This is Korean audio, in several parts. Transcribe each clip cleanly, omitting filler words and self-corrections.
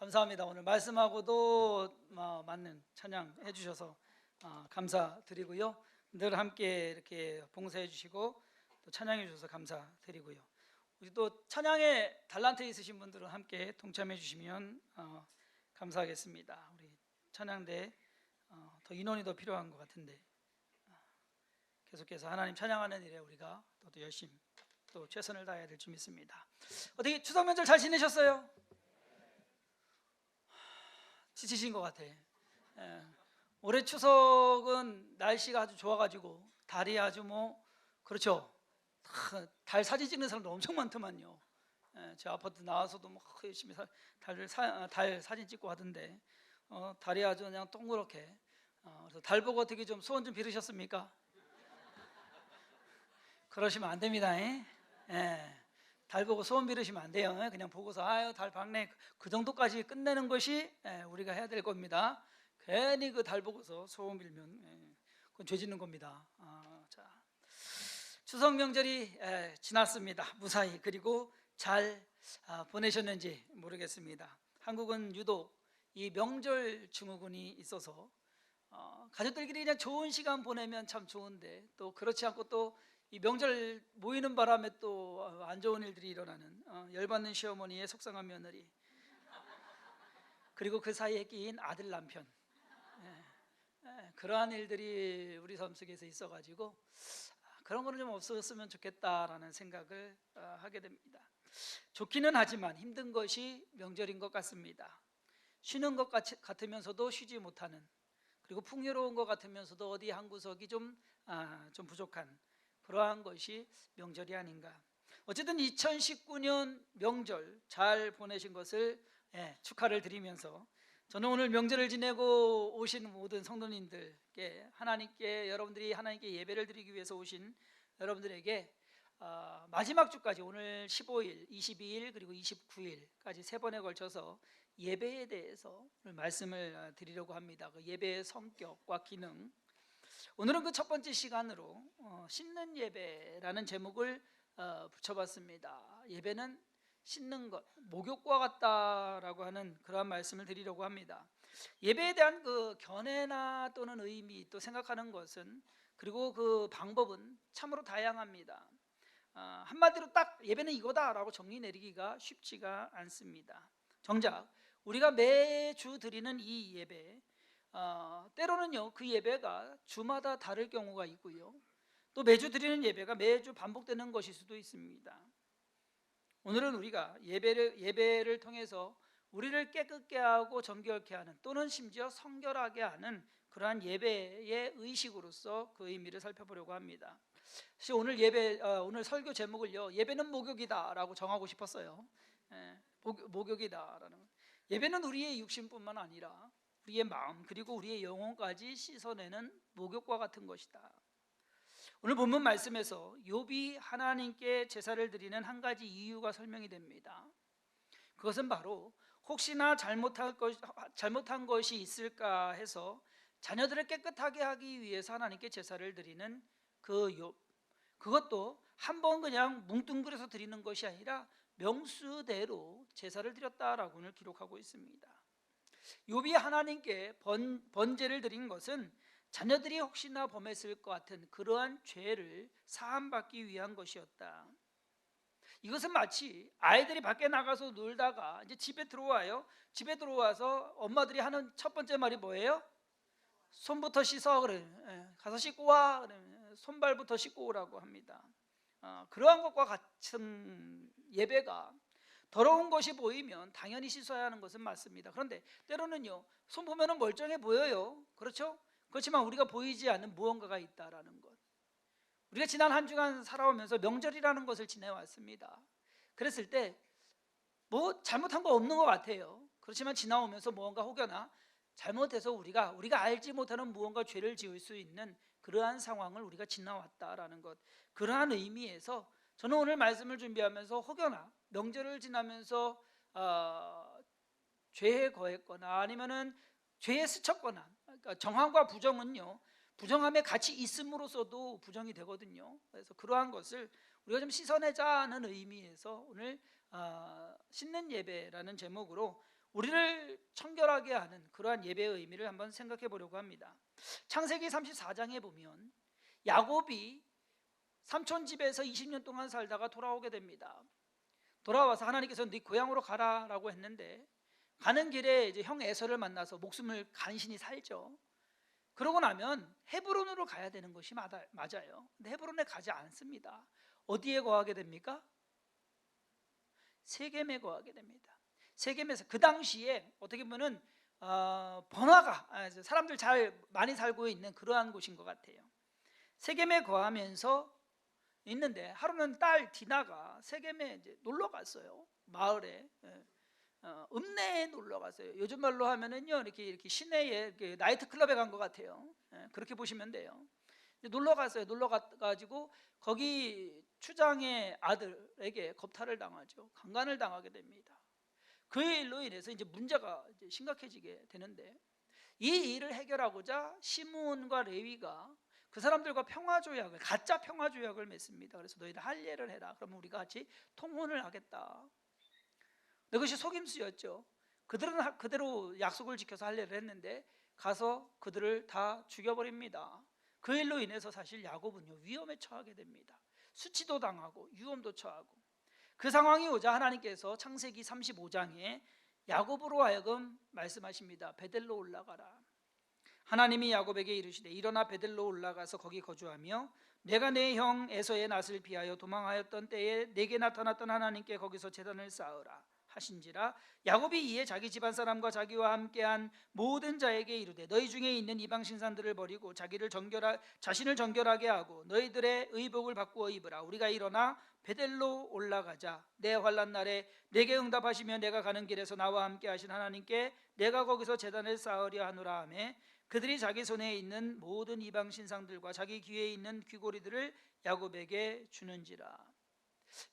감사합니다. 오늘 말씀하고도 맞는 찬양 해주셔서 감사드리고요. 늘 함께 이렇게 봉사해 주시고 또 찬양해 주셔서 감사드리고요. 우리 또 찬양에 달란트 있으신 분들은 함께 동참해 주시면 감사하겠습니다. 우리 찬양대 더 인원이 더 필요한 것 같은데 계속해서 하나님 찬양하는 일에 우리가 또 열심히 또 최선을 다해야 될 줄 믿습니다. 어떻게 추석 명절 잘 지내셨어요? 지치신 것 같아. 올해 추석은 날씨가 아주 좋아가지고 달이 아주 그렇죠. 달 사진 찍는 사람도 엄청 많더만요. 제 아파트 나와서도 열심히 달 사진 찍고 하던데 달이 아주 그냥 동그랗게. 그래서 달 보고 어떻게 좀 소원 좀 빌으셨습니까? 그러시면 안 됩니다. 달 보고 소원 빌으시면 안 돼요. 그냥 보고서 아유 달 밝네 그 정도까지 끝내는 것이 우리가 해야 될 겁니다. 괜히 그 달 보고서 소원 빌면 그건 죄 짓는 겁니다. 자, 추석 명절이 지났습니다. 무사히. 그리고 잘 보내셨는지 모르겠습니다. 한국은 유독 이 명절 증후군이 있어서 가족들끼리 그냥 좋은 시간 보내면 참 좋은데 또 그렇지 않고 또 이 명절 모이는 바람에 또 안 좋은 일들이 일어나는 열받는 시어머니의 속상한 며느리, 그리고 그 사이에 끼인 아들 남편, 그러한 일들이 우리 삶 속에서 있어가지고 그런 거는 좀 없었으면 좋겠다라는 생각을 하게 됩니다. 좋기는 하지만 힘든 것이 명절인 것 같습니다. 쉬는 것 같으면서도 쉬지 못하는, 그리고 풍요로운 것 같으면서도 어디 한 구석이 좀 부족한 그러한 것이 명절이 아닌가. 어쨌든 2019년 명절 잘 보내신 것을 축하를 드리면서 저는 오늘 명절을 지내고 오신 모든 성도님들께 여러분들이 하나님께 예배를 드리기 위해서 오신 여러분들에게 마지막 주까지 오늘 15일, 22일 그리고 29일까지 세 번에 걸쳐서 예배에 대해서 오늘 말씀을 드리려고 합니다. 그 예배의 성격과 기능. 오늘은 그 첫 번째 시간으로 씻는 예배라는 제목을 붙여봤습니다. 예배는 씻는 것, 목욕과 같다라고 하는 그러한 말씀을 드리려고 합니다. 예배에 대한 그 견해나 또는 의미, 또 생각하는 것은, 그리고 그 방법은 참으로 다양합니다. 한마디로 딱 예배는 이거다라고 정리 내리기가 쉽지가 않습니다. 정작 우리가 매주 드리는 이 예배, 때로는요 그 예배가 주마다 다를 경우가 있고요, 또 매주 드리는 예배가 매주 반복되는 것일 수도 있습니다. 오늘은 우리가 예배를 통해서 우리를 깨끗게 하고 정결케 하는, 또는 심지어 성결하게 하는 그러한 예배의 의식으로서 그 의미를 살펴보려고 합니다. 사실 오늘 설교 제목을요 예배는 목욕이다라고 정하고 싶었어요. 목욕이다라는, 예배는 우리의 육신뿐만 아니라 우리의 마음 그리고 우리의 영혼까지 씻어내는 목욕과 같은 것이다. 오늘 본문 말씀에서 욥이 하나님께 제사를 드리는 한 가지 이유가 설명이 됩니다. 그것은 바로 혹시나 잘못한 것이 있을까 해서 자녀들을 깨끗하게 하기 위해서 하나님께 제사를 드리는 그 욥, 그것도 한 번 그냥 뭉뚱그려서 드리는 것이 아니라 명수대로 제사를 드렸다라고 오늘 기록하고 있습니다. 욥이 하나님께 번제를 드린 것은 자녀들이 혹시나 범했을 것 같은 그러한 죄를 사함받기 위한 것이었다. 이것은 마치 아이들이 밖에 나가서 놀다가 이제 집에 들어와요. 집에 들어와서 엄마들이 하는 첫 번째 말이 뭐예요? 손부터 씻어. 그래. 가서 씻고 와. 그러면 손발부터 씻고 오라고 합니다. 그러한 것과 같은 예배가, 더러운 것이 보이면 당연히 씻어야 하는 것은 맞습니다. 그런데 때로는요 손 보면 멀쩡해 보여요. 그렇죠? 그렇지만 우리가 보이지 않는 무언가가 있다라는 것. 우리가 지난 한 주간 살아오면서 명절이라는 것을 지내왔습니다. 그랬을 때 잘못한 거 없는 것 같아요. 그렇지만 지나오면서 무언가 혹여나 잘못해서 우리가 알지 못하는 무언가 죄를 지을 수 있는 그러한 상황을 우리가 지나왔다라는 것, 그러한 의미에서 저는 오늘 말씀을 준비하면서 혹여나 명절을 지나면서 죄에 거했거나 아니면은 죄에 스쳤거나, 그러니까 정함과 부정은요 부정함에 같이 있음으로써도 부정이 되거든요. 그래서 그러한 것을 우리가 좀 씻어내자는 의미에서 오늘 씻는 예배라는 제목으로 우리를 청결하게 하는 그러한 예배의 의미를 한번 생각해 보려고 합니다. 창세기 34장에 보면 야곱이 삼촌 집에서 20년 동안 살다가 돌아오게 됩니다. 돌아와서 하나님께서 네 고향으로 가라라고 했는데 가는 길에 이제 형 에서를 만나서 목숨을 간신히 살죠. 그러고 나면 헤브론으로 가야 되는 것이 맞아요. 근데 헤브론에 가지 않습니다. 어디에 거하게 됩니까? 세겜에 거하게 됩니다. 세겜에서 그 당시에 어떻게 보면은 번화가, 사람들 잘 많이 살고 있는 그러한 곳인 것 같아요. 세겜에 거하면서 있는데 하루는 딸 디나가 세겜에 이제 놀러 갔어요. 마을에 읍내에 놀러 갔어요. 요즘 말로 하면은요 이렇게 시내에 이렇게 나이트 클럽에 간 것 같아요. 그렇게 보시면 돼요. 놀러 갔어요. 놀러 가가지고 거기 추장의 아들에게 겁탈을 당하죠. 강간을 당하게 됩니다. 그 일로 인해서 이제 문제가 이제 심각해지게 되는데 이 일을 해결하고자 시므온과 레위가 그 사람들과 평화조약을, 가짜 평화조약을 맺습니다. 그래서 너희들 할례를 해라. 그러면 우리가 같이 통혼을 하겠다. 그것이 속임수였죠. 그들은 그대로 약속을 지켜서 할례를 했는데 가서 그들을 다 죽여버립니다. 그 일로 인해서 사실 야곱은요 위험에 처하게 됩니다. 수치도 당하고 유험도 처하고 그 상황이 오자 하나님께서 창세기 35장에 야곱으로 하여금 말씀하십니다. 베델로 올라가라. 하나님이 야곱에게 이르시되 일어나 베델로 올라가서 거기 거주하며 내가 내 형 에서의 낫을 피하여 도망하였던 때에 내게 나타났던 하나님께 거기서 제단을 쌓으라 하신지라. 야곱이 이에 자기 집안 사람과 자기와 함께한 모든 자에게 이르되 너희 중에 있는 이방 신상들을 버리고 자신을 정결하게 하고 너희들의 의복을 바꾸어 입으라. 우리가 일어나 베델로 올라가자. 내 환난 날에 내게 응답하시며 내가 가는 길에서 나와 함께 하신 하나님께 내가 거기서 제단을 쌓으려 하노라 하매 그들이 자기 손에 있는 모든 이방 신상들과 자기 귀에 있는 귀고리들을 야곱에게 주는지라.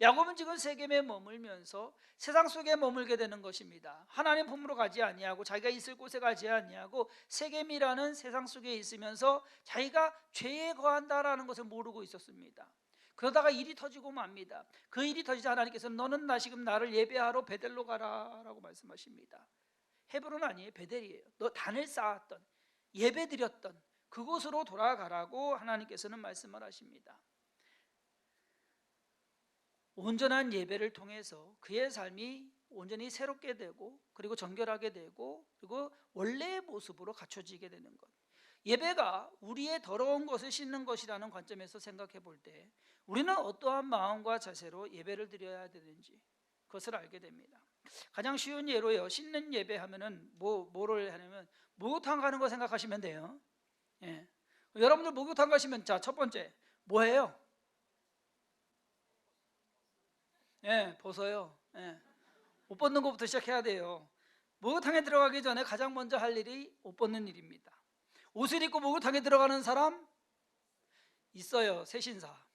야곱은 지금 세겜에 머물면서 세상 속에 머물게 되는 것입니다. 하나님 품으로 가지 아니하고 자기가 있을 곳에 가지 아니하고 세겜이라는 세상 속에 있으면서 자기가 죄에 거한다라는 것을 모르고 있었습니다. 그러다가 일이 터지고 맙니다. 그 일이 터지자 하나님께서 너는 다시금 나를 예배하러 베델로 가라라고 말씀하십니다. 헤브론 아니에요, 베델이에요. 너 단을 쌓았던, 예배드렸던 그곳으로 돌아가라고 하나님께서는 말씀을 하십니다. 온전한 예배를 통해서 그의 삶이 온전히 새롭게 되고 그리고 정결하게 되고 그리고 원래의 모습으로 갖춰지게 되는 것. 예배가 우리의 더러운 것을 씻는 것이라는 관점에서 생각해 볼 때 우리는 어떠한 마음과 자세로 예배를 드려야 되는지 그것을 알게 됩니다. 가장 쉬운 예로요, 씻는 예배 하면은 뭐를 하냐면 목욕탕 가는 거 생각하시면 돼요. 예. 여러분들 목욕탕 가시면 자, 첫 번째 뭐예요? 벗어요. 옷 벗는 것부터 시작해야 돼요. 목욕탕에 들어가기 전에 가장 먼저 할 일이 옷 벗는 일입니다. 옷을 입고 목욕탕에 들어가는 사람 있어요. 새신사.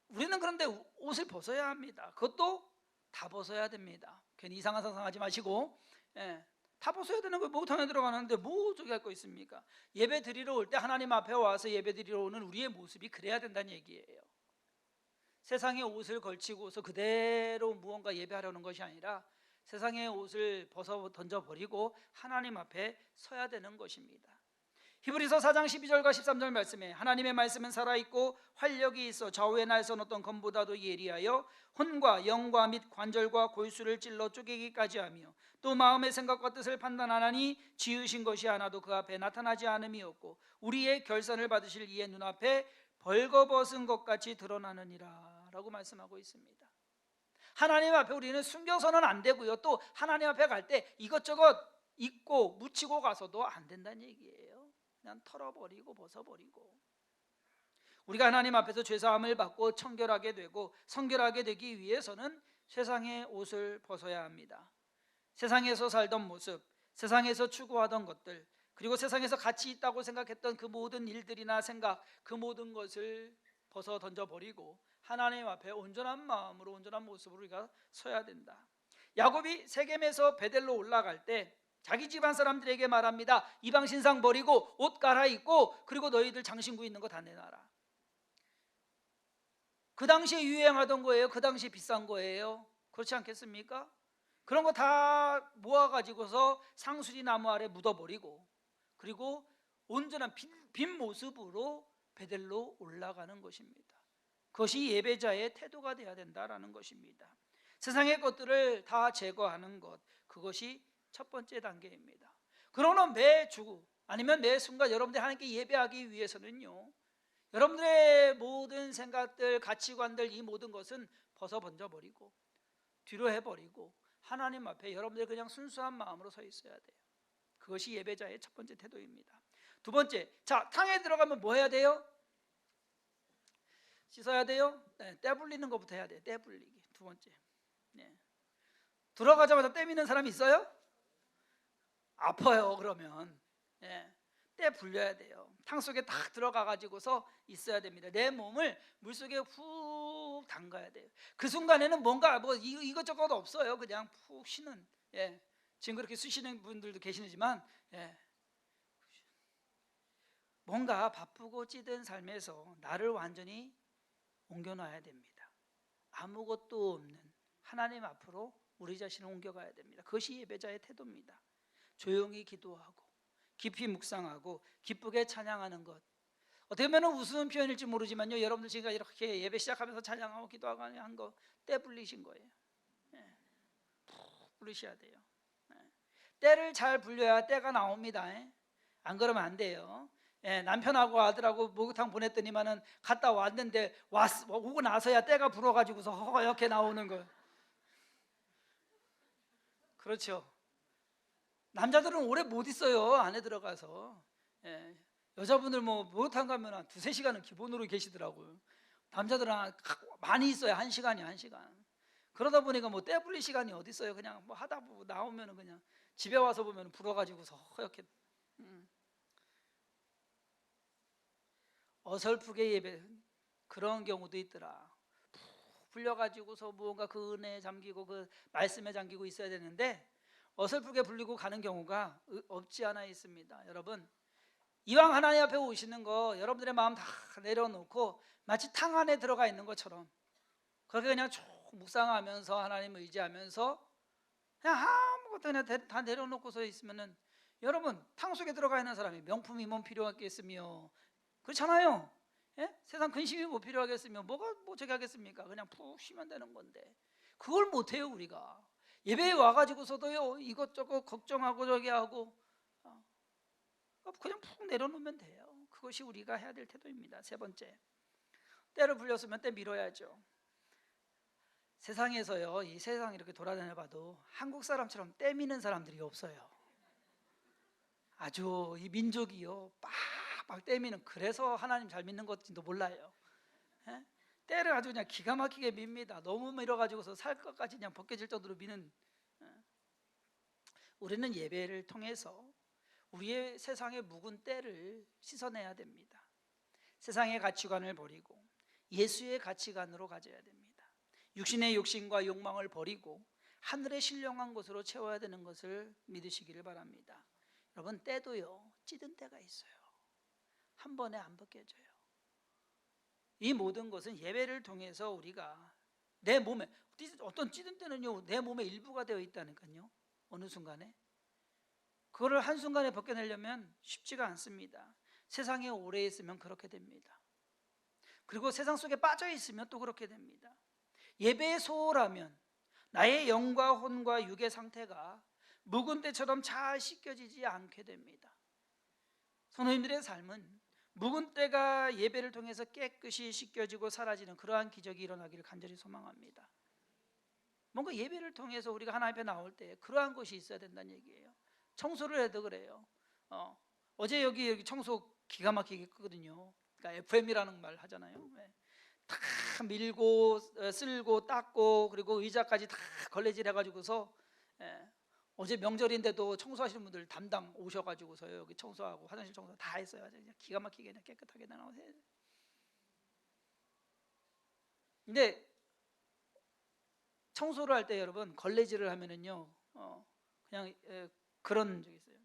우리는 그런데 옷을 벗어야 합니다. 그것도 다 벗어야 됩니다. 괜히 이상한 상상하지 마시고 다 벗어야 되는 거예요. 목욕탕에 들어가는데 뭐 저기 할 거 있습니까? 예배 드리러 올 때 하나님 앞에 와서 예배 드리러 오는 우리의 모습이 그래야 된다는 얘기예요. 세상의 옷을 걸치고서 그대로 무언가 예배하려는 것이 아니라 세상의 옷을 벗어 던져버리고 하나님 앞에 서야 되는 것입니다. 히브리서 4장 12절과 13절 말씀에 하나님의 말씀은 살아있고 활력이 있어 좌우에 날선 어떤 검보다도 예리하여 혼과 영과 및 관절과 골수를 찔러 쪼개기까지 하며 또 마음의 생각과 뜻을 판단하나니 지으신 것이 하나도 그 앞에 나타나지 않음이 없고 우리의 결산을 받으실 이의 눈앞에 벌거벗은 것 같이 드러나느니라 라고 말씀하고 있습니다. 하나님 앞에 우리는 숨겨서는 안 되고요, 또 하나님 앞에 갈 때 이것저것 입고 묻히고 가서도 안 된다는 얘기예요. 그냥 털어버리고 벗어버리고 우리가 하나님 앞에서 죄사함을 받고 청결하게 되고 성결하게 되기 위해서는 세상의 옷을 벗어야 합니다. 세상에서 살던 모습, 세상에서 추구하던 것들, 그리고 세상에서 가치 있다고 생각했던 그 모든 일들이나 생각, 그 모든 것을 벗어 던져버리고 하나님 앞에 온전한 마음으로 온전한 모습으로 우리가 서야 된다. 야곱이 세겜에서 베델로 올라갈 때 자기 집안 사람들에게 말합니다. 이방 신상 버리고 옷 갈아입고 그리고 너희들 장신구 있는 거 다 내놔라. 그 당시에 유행하던 거예요? 그 당시에 비싼 거예요? 그렇지 않겠습니까? 그런 거 다 모아가지고서 상수리 나무 아래 묻어버리고, 그리고 온전한 빈 모습으로 베델로 올라가는 것입니다. 그것이 예배자의 태도가 되어야 된다라는 것입니다. 세상의 것들을 다 제거하는 것, 그것이 첫 번째 단계입니다. 그러나 매 주 아니면 매 순간 여러분들이 하나님께 예배하기 위해서는요, 여러분들의 모든 생각들, 가치관들, 이 모든 것은 벗어 번져버리고 뒤로 해버리고 하나님 앞에 여러분들이 그냥 순수한 마음으로 서 있어야 돼요. 그것이 예배자의 첫 번째 태도입니다. 두 번째, 자, 탕에 들어가면 뭐 해야 돼요? 씻어야 돼요? 네, 때 불리는 것부터 해야 돼요. 때 불리기. 두 번째. 네. 들어가자마자 때 미는 사람이 있어요? 아파요. 그러면 때 불려야 돼요. 탕 속에 딱 들어가 가지고서 있어야 됩니다. 내 몸을 물 속에 훅 담가야 돼요. 그 순간에는 뭔가 뭐 이것저것 없어요. 그냥 푹 쉬는. 지금 그렇게 쉬시는 분들도 계시지만 뭔가 바쁘고 찌든 삶에서 나를 완전히 옮겨놔야 됩니다. 아무것도 없는 하나님 앞으로 우리 자신을 옮겨가야 됩니다. 그것이 예배자의 태도입니다. 조용히 기도하고 깊이 묵상하고 기쁘게 찬양하는 것. 어떻게 보면 우스운 표현일지 모르지만요, 여러분들 지금 이렇게 예배 시작하면서 찬양하고 기도하고 한 거 때 불리신 거예요. 푹 불리셔야 돼요. 때를 잘 불려야 때가 나옵니다. 안 그러면 안 돼요. 남편하고 아들하고 목욕탕 보냈더니만은 갔다 왔는데 오고 나서야 때가 불어가지고서 허옇게 나오는 거. 그렇죠. 남자들은 오래 못 있어요. 안에 들어가서. 여자분들 뭐 목욕탕 가면 한 2-3시간은 기본으로 계시더라고요. 남자들은 많이 있어요. 1시간이 1시간. 그러다 보니까 뭐 때 불릴 시간이 어디 있어요. 그냥 뭐 하다 보고 나오면은 그냥 집에 와서 보면 불어가지고서 허옇게. 어설프게 예배, 그런 경우도 있더라. 푹 불려가지고서 무언가 그 은혜에 잠기고 그 말씀에 잠기고 있어야 되는데 어설프게 불리고 가는 경우가 없지 않아 있습니다. 여러분, 이왕 하나님 앞에 오시는 거 여러분들의 마음 다 내려놓고 마치 탕 안에 들어가 있는 것처럼 그렇게 그냥 쭉 묵상하면서 하나님 의지하면서 그냥 아무것도 그냥 다 내려놓고서 있으면은, 여러분, 탕 속에 들어가 있는 사람이 명품이 뭐 필요하겠으며, 그렇잖아요. 세상 근심이 뭐 필요하겠으며, 뭐가 뭐 저기 하겠습니까? 그냥 푹 쉬면 되는 건데 그걸 못해요. 우리가 예배에 와가지고서도요, 이것저것 걱정하고 저기 하고 그냥 푹 내려놓으면 돼요. 그것이 우리가 해야 될 태도입니다. 세 번째, 때를 불렸으면 때 밀어야죠. 세상에서요, 이 세상 이렇게 돌아다녀봐도 한국 사람처럼 때 미는 사람들이 없어요. 아주 이 민족이요, 빡빡 때미는, 그래서 하나님 잘 믿는 것인지도 몰라요. 때를 아주 그냥 기가 막히게 밉니다. 너무 밀어가지고서 살 것까지 그냥 벗겨질 정도로 미는. 우리는 예배를 통해서 우리의 세상의 묵은 때를 씻어내야 됩니다. 세상의 가치관을 버리고 예수의 가치관으로 가져야 됩니다. 육신의 욕심과 욕망을 버리고 하늘의 신령한 것으로 채워야 되는 것을 믿으시기를 바랍니다. 여러분, 때도요, 찌든 때가 있어요. 한 번에 안 벗겨져요. 이 모든 것은 예배를 통해서 우리가 내 몸에, 어떤 찌든 때는요, 내 몸의 일부가 되어 있다니까요. 어느 순간에 그거를 한순간에 벗겨내려면 쉽지가 않습니다. 세상에 오래 있으면 그렇게 됩니다. 그리고 세상 속에 빠져 있으면 또 그렇게 됩니다. 예배에 소홀하면 나의 영과 혼과 육의 상태가 묵은 때처럼 잘 씻겨지지 않게 됩니다. 성도님들의 삶은 묵은 때가 예배를 통해서 깨끗이 씻겨지고 사라지는 그러한 기적이 일어나기를 간절히 소망합니다. 뭔가 예배를 통해서 우리가 하나님 앞에 나올 때 그러한 것이 있어야 된다는 얘기예요. 청소를 해도 그래요. 어제 여기 청소 기가 막히게 끄거든요. 그러니까 FM이라는 말 하잖아요. 다 밀고 쓸고 닦고 그리고 의자까지 다 걸레질 해가지고서 어제 명절인데도 청소하시는 분들 담당 오셔가지고서 여기 청소하고 화장실 청소 다 했어요. 그냥 기가 막히게 그냥 깨끗하게 나눠서 해야 돼. 근데 청소를 할 때 여러분, 걸레질을 하면은요, 그냥 그런 적이 있어요.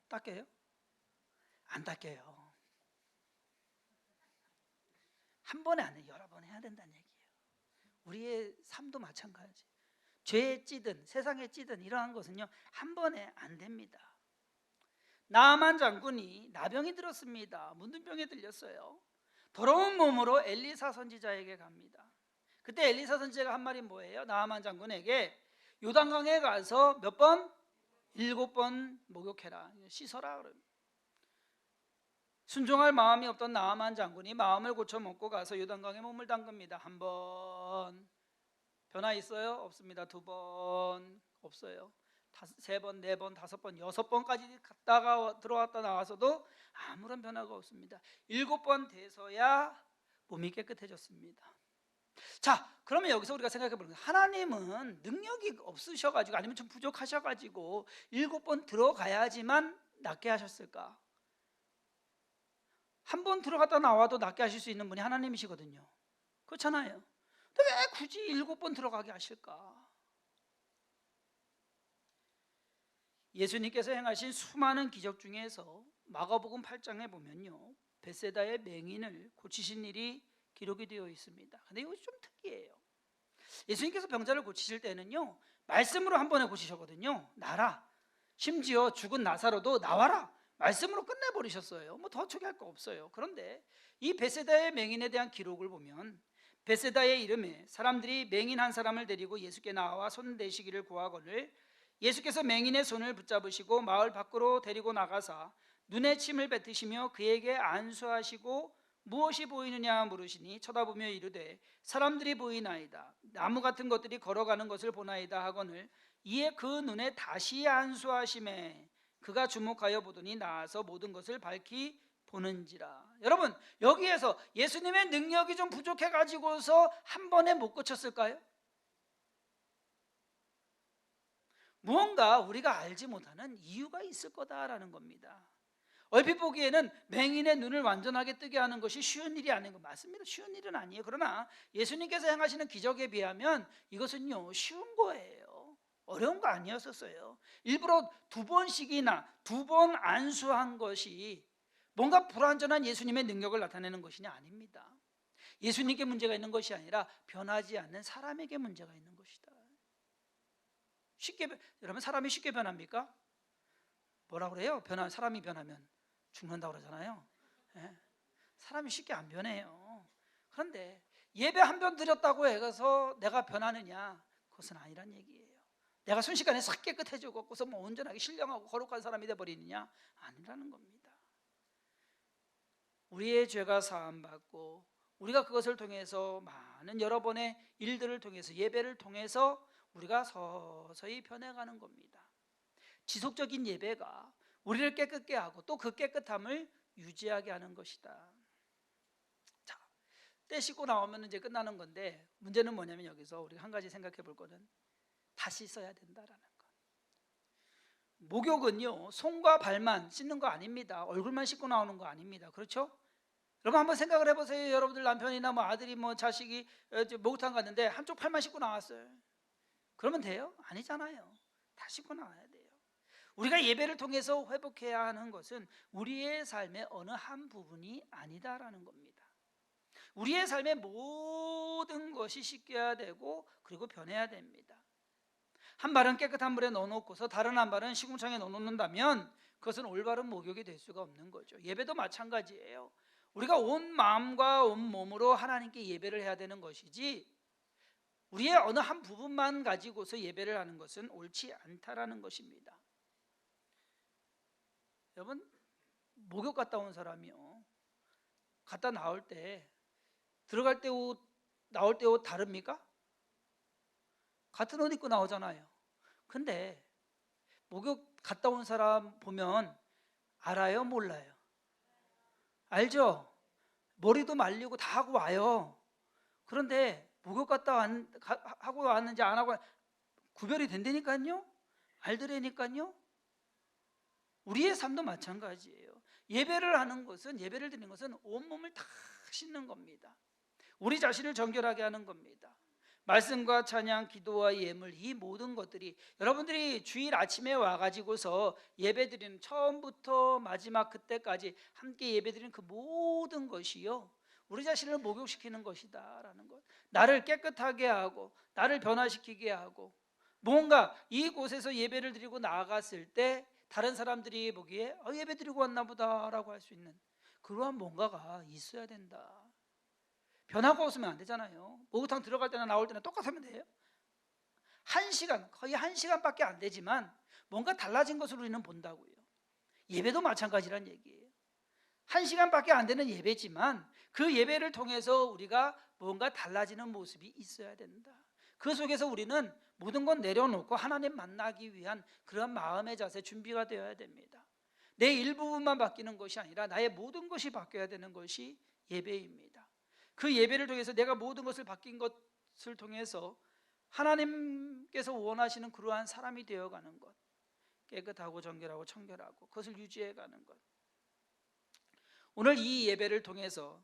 닦여요? 안 닦여요. 한 번에 안 해, 여러 번 해야 된다는 얘기예요. 우리의 삶도 마찬가지. 죄에 찌든 세상에 찌든 이러한 것은요, 한 번에 안 됩니다. 나아만 장군이 나병이 들었습니다. 문둥병에 들렸어요. 더러운 몸으로 엘리사 선지자에게 갑니다. 그때 엘리사 선지자가 한 말이 뭐예요? 나아만 장군에게 요단강에 가서 몇 번? 7번 목욕해라, 씻어라. 순종할 마음이 없던 나아만 장군이 마음을 고쳐 먹고 가서 요단강에 몸을 담급니다. 한 번 변화 있어요? 없습니다. 2번 없어요. 3번, 4번, 5번, 6번까지 갔다가 들어왔다 나와서도 아무런 변화가 없습니다. 7번 돼서야 몸이 깨끗해졌습니다. 자, 그러면 여기서 우리가 생각해 보는 거예요. 하나님은 능력이 없으셔가지고 아니면 좀 부족하셔가지고 7번 들어가야지만 낫게 하셨을까? 한 번 들어갔다 나와도 낫게 하실 수 있는 분이 하나님이시거든요. 그렇잖아요. 근데 왜 굳이 7번 들어가게 하실까? 예수님께서 행하신 수많은 기적 중에서 마가복음 8장에 보면요, 벳세다의 맹인을 고치신 일이 기록이 되어 있습니다. 근데 이것이 좀 특이해요. 예수님께서 병자를 고치실 때는요, 말씀으로 한 번에 고치셨거든요. 나라. 심지어 죽은 나사로도 나와라, 말씀으로 끝내버리셨어요. 뭐 더 초기할 거 없어요. 그런데 이 벳세다의 맹인에 대한 기록을 보면 벳세다의 이름에 사람들이 맹인 한 사람을 데리고 예수께 나와 손 대시기를 구하거늘 예수께서 맹인의 손을 붙잡으시고 마을 밖으로 데리고 나가사 눈에 침을 뱉으시며 그에게 안수하시고 무엇이 보이느냐 물으시니 쳐다보며 이르되 사람들이 보이나이다. 나무 같은 것들이 걸어가는 것을 보나이다 하거늘 이에 그 눈에 다시 안수하심에 그가 주목하여 보더니 나아서 모든 것을 밝히 보는지라. 여러분, 여기에서 예수님의 능력이 좀 부족해 가지고서 한 번에 못 고쳤을까요? 무언가 우리가 알지 못하는 이유가 있을 거다라는 겁니다. 얼핏 보기에는 맹인의 눈을 완전하게 뜨게 하는 것이 쉬운 일이 아닌 거 맞습니다. 쉬운 일은 아니에요. 그러나 예수님께서 행하시는 기적에 비하면 이것은요, 쉬운 거예요. 어려운 거 아니었었어요. 일부러 2번씩이나 2번 안수한 것이 뭔가 불완전한 예수님의 능력을 나타내는 것이냐? 아닙니다. 예수님께 문제가 있는 것이 아니라 변하지 않는 사람에게 문제가 있는 것이다. 여러분, 사람이 쉽게 변합니까? 뭐라 그래요? 사람이 변하면 죽는다고 그러잖아요. 예? 사람이 쉽게 안 변해요. 그런데 예배 한 번 드렸다고 해서 내가 변하느냐? 그것은 아니란 얘기예요. 내가 순식간에 싹 깨끗해지고 그래서 뭐 온전하게 신령하고 거룩한 사람이 되어버리느냐? 아니라는 겁니다. 우리의 죄가 사함받고 우리가 그것을 통해서 많은 여러 번의 일들을 통해서 예배를 통해서 우리가 서서히 변해가는 겁니다. 지속적인 예배가 우리를 깨끗게 하고 또 그 깨끗함을 유지하게 하는 것이다. 자, 때 씻고 나오면 이제 끝나는 건데 문제는 뭐냐면 여기서 우리가 한 가지 생각해 볼 거는 다시 써야 된다라는 것. 목욕은요, 손과 발만 씻는 거 아닙니다. 얼굴만 씻고 나오는 거 아닙니다. 그렇죠? 여러분 한번 생각을 해보세요. 여러분들 남편이나 뭐 아들이 뭐 자식이 목욕탕 갔는데 한쪽 팔만 씻고 나왔어요. 그러면 돼요? 아니잖아요. 다 씻고 나와야 돼요. 우리가 예배를 통해서 회복해야 하는 것은 우리의 삶의 어느 한 부분이 아니다라는 겁니다. 우리의 삶의 모든 것이 씻겨야 되고 그리고 변해야 됩니다. 한 발은 깨끗한 물에 넣어놓고서 다른 한 발은 시궁창에 넣어놓는다면 그것은 올바른 목욕이 될 수가 없는 거죠. 예배도 마찬가지예요. 우리가 온 마음과 온 몸으로 하나님께 예배를 해야 되는 것이지 우리의 어느 한 부분만 가지고서 예배를 하는 것은 옳지 않다라는 것입니다. 여러분, 목욕 갔다 온 사람이요, 갔다 나올 때 들어갈 때 옷, 나올 때 옷 다릅니까? 같은 옷 입고 나오잖아요. 근데 목욕 갔다 온 사람 보면 알아요? 몰라요? 알죠? 머리도 말리고 다 하고 와요. 그런데 목욕 하고 왔는지 안 하고 구별이 된다니까요? 알더라니까요? 우리의 삶도 마찬가지예요. 예배를 하는 것은, 예배를 드리는 것은 온몸을 다 씻는 겁니다. 우리 자신을 정결하게 하는 겁니다. 말씀과 찬양, 기도와 예물, 이 모든 것들이 여러분들이 주일 아침에 와가지고서 예배드리는 처음부터 마지막 그때까지 함께 예배드리는 그 모든 것이요, 우리 자신을 목욕시키는 것이다라는 것. 나를 깨끗하게 하고 나를 변화시키게 하고 뭔가 이곳에서 예배를 드리고 나아갔을 때 다른 사람들이 보기에 예배 드리고 왔나 보다라고 할 수 있는 그러한 뭔가가 있어야 된다. 변화가 없으면 안 되잖아요. 목욕탕 들어갈 때나 나올 때나 똑같으면 돼요. 1시간, 거의 1시간밖에 안 되지만 뭔가 달라진 것을 우리는 본다고요. 예배도 마찬가지란 얘기예요. 1시간밖에 안 되는 예배지만 그 예배를 통해서 우리가 뭔가 달라지는 모습이 있어야 된다. 그 속에서 우리는 모든 건 내려놓고 하나님 만나기 위한 그런 마음의 자세 준비가 되어야 됩니다. 내 일부분만 바뀌는 것이 아니라 나의 모든 것이 바뀌어야 되는 것이 예배입니다. 그 예배를 통해서 내가 모든 것을 바뀐 것을 통해서 하나님께서 원하시는 그러한 사람이 되어가는 것, 깨끗하고 정결하고 청결하고 그것을 유지해가는 것. 오늘 이 예배를 통해서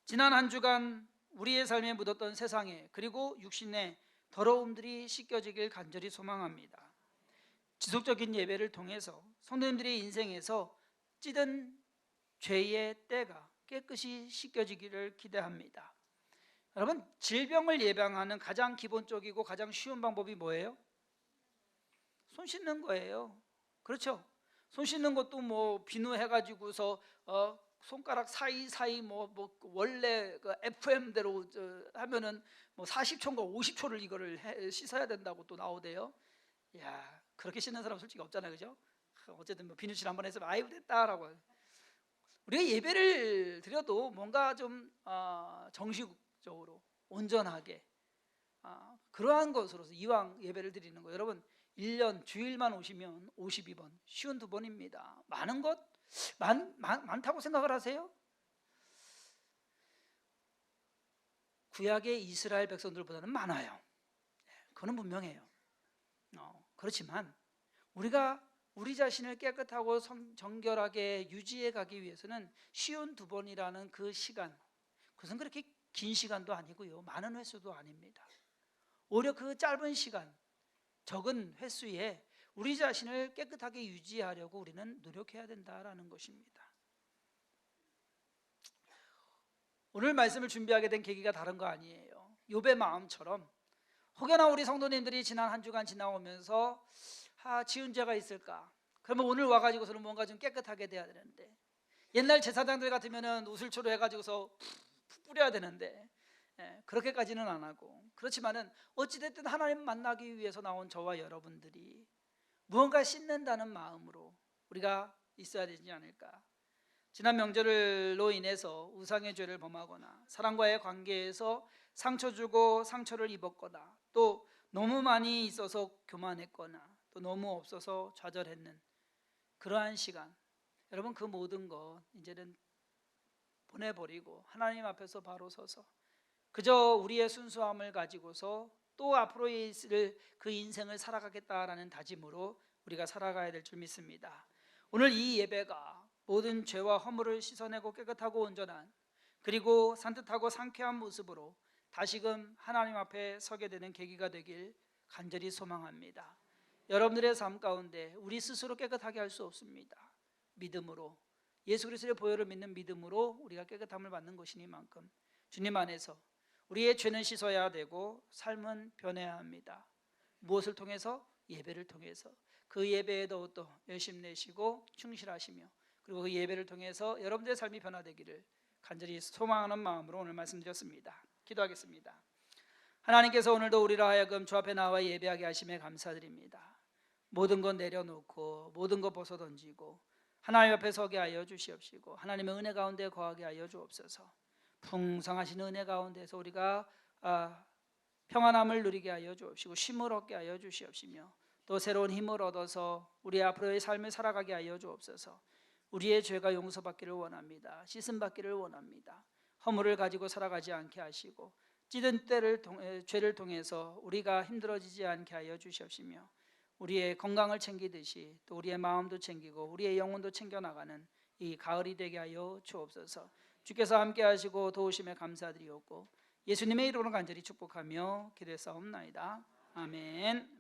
지난 한 주간 우리의 삶에 묻었던 세상에 그리고 육신의 더러움들이 씻겨지길 간절히 소망합니다. 지속적인 예배를 통해서 성도님들의 인생에서 찌든 죄의 때가 깨끗이 씻겨지기를 기대합니다. 여러분, 질병을 예방하는 가장 기본적이고 가장 쉬운 방법이 뭐예요? 손 씻는 거예요. 그렇죠? 손 씻는 것도 뭐 비누해가지고서 손가락 사이사이 원래 그 FM대로 하면은 뭐 40초인가 50초를 이거를 씻어야 된다고 또 나오대요. 야, 그렇게 씻는 사람 솔직히 없잖아요, 그죠? 어쨌든 뭐 비누칠 한번 해서 아이고 됐다라고. 우리가 예배를 드려도 뭔가 좀 정식적으로 온전하게 그러한 것으로서 이왕 예배를 드리는 거, 여러분 1년 주일만 오시면 52번, 52번입니다. 많은 것 많다고 생각을 하세요? 구약의 이스라엘 백성들보다는 많아요. 그건 분명해요. 그렇지만 우리가 우리 자신을 깨끗하고 정결하게 유지해 가기 위해서는 52번이라는 그 시간, 그것은 그렇게 긴 시간도 아니고요, 많은 횟수도 아닙니다. 오히려 그 짧은 시간, 적은 횟수에 우리 자신을 깨끗하게 유지하려고 우리는 노력해야 된다라는 것입니다. 오늘 말씀을 준비하게 된 계기가 다른 거 아니에요. 욥의 마음처럼 혹여나 우리 성도님들이 지난 한 주간 지나오면서 지은 죄가 있을까? 그러면 오늘 와가지고서는 뭔가 좀 깨끗하게 돼야 되는데, 옛날 제사장들 같으면은 우슬초로 해가지고서 푹 뿌려야 되는데 그렇게까지는 안 하고, 그렇지만은 어찌됐든 하나님 만나기 위해서 나온 저와 여러분들이 무언가 씻는다는 마음으로 우리가 있어야 되지 않을까. 지난 명절로 인해서 우상의 죄를 범하거나 사람과의 관계에서 상처 주고 상처를 입었거나 또 너무 많이 있어서 교만했거나 또 너무 없어서 좌절했는 그러한 시간, 여러분 그 모든 것 이제는 보내버리고 하나님 앞에서 바로 서서 그저 우리의 순수함을 가지고서 또 앞으로 있을 그 인생을 살아가겠다라는 다짐으로 우리가 살아가야 될 줄 믿습니다. 오늘 이 예배가 모든 죄와 허물을 씻어내고 깨끗하고 온전한 그리고 산뜻하고 상쾌한 모습으로 다시금 하나님 앞에 서게 되는 계기가 되길 간절히 소망합니다. 여러분들의 삶 가운데 우리 스스로 깨끗하게 할 수 없습니다. 믿음으로, 예수 그리스도의 보혈을 믿는 믿음으로 우리가 깨끗함을 받는 것이니만큼 주님 안에서 우리의 죄는 씻어야 되고 삶은 변해야 합니다. 무엇을 통해서? 예배를 통해서. 그 예배에도 또 열심 내시고 충실하시며 그리고 그 예배를 통해서 여러분들의 삶이 변화되기를 간절히 소망하는 마음으로 오늘 말씀드렸습니다. 기도하겠습니다. 하나님께서 오늘도 우리로 하여금 주 앞에 나와 예배하게 하심에 감사드립니다. 모든 것 내려놓고 모든 것 벗어던지고 하나님 앞에 서게 하여 주시옵시고 하나님의 은혜 가운데 거하게 하여 주옵소서. 풍성하신 은혜 가운데서 우리가 평안함을 누리게 하여 주옵시고 쉼을 얻게 하여 주시옵시며 또 새로운 힘을 얻어서 우리 앞으로의 삶을 살아가게 하여 주옵소서. 우리의 죄가 용서받기를 원합니다. 씻음받기를 원합니다. 허물을 가지고 살아가지 않게 하시고 찌든 죄를 통해서 우리가 힘들어지지 않게 하여 주시옵시며 우리의 건강을 챙기듯이 또 우리의 마음도 챙기고 우리의 영혼도 챙겨나가는 이 가을이 되게 하여 주옵소서. 주께서 함께 하시고 도우심에 감사드리옵고 예수님의 이름으로 간절히 축복하며 기도했사옵나이다. 아멘.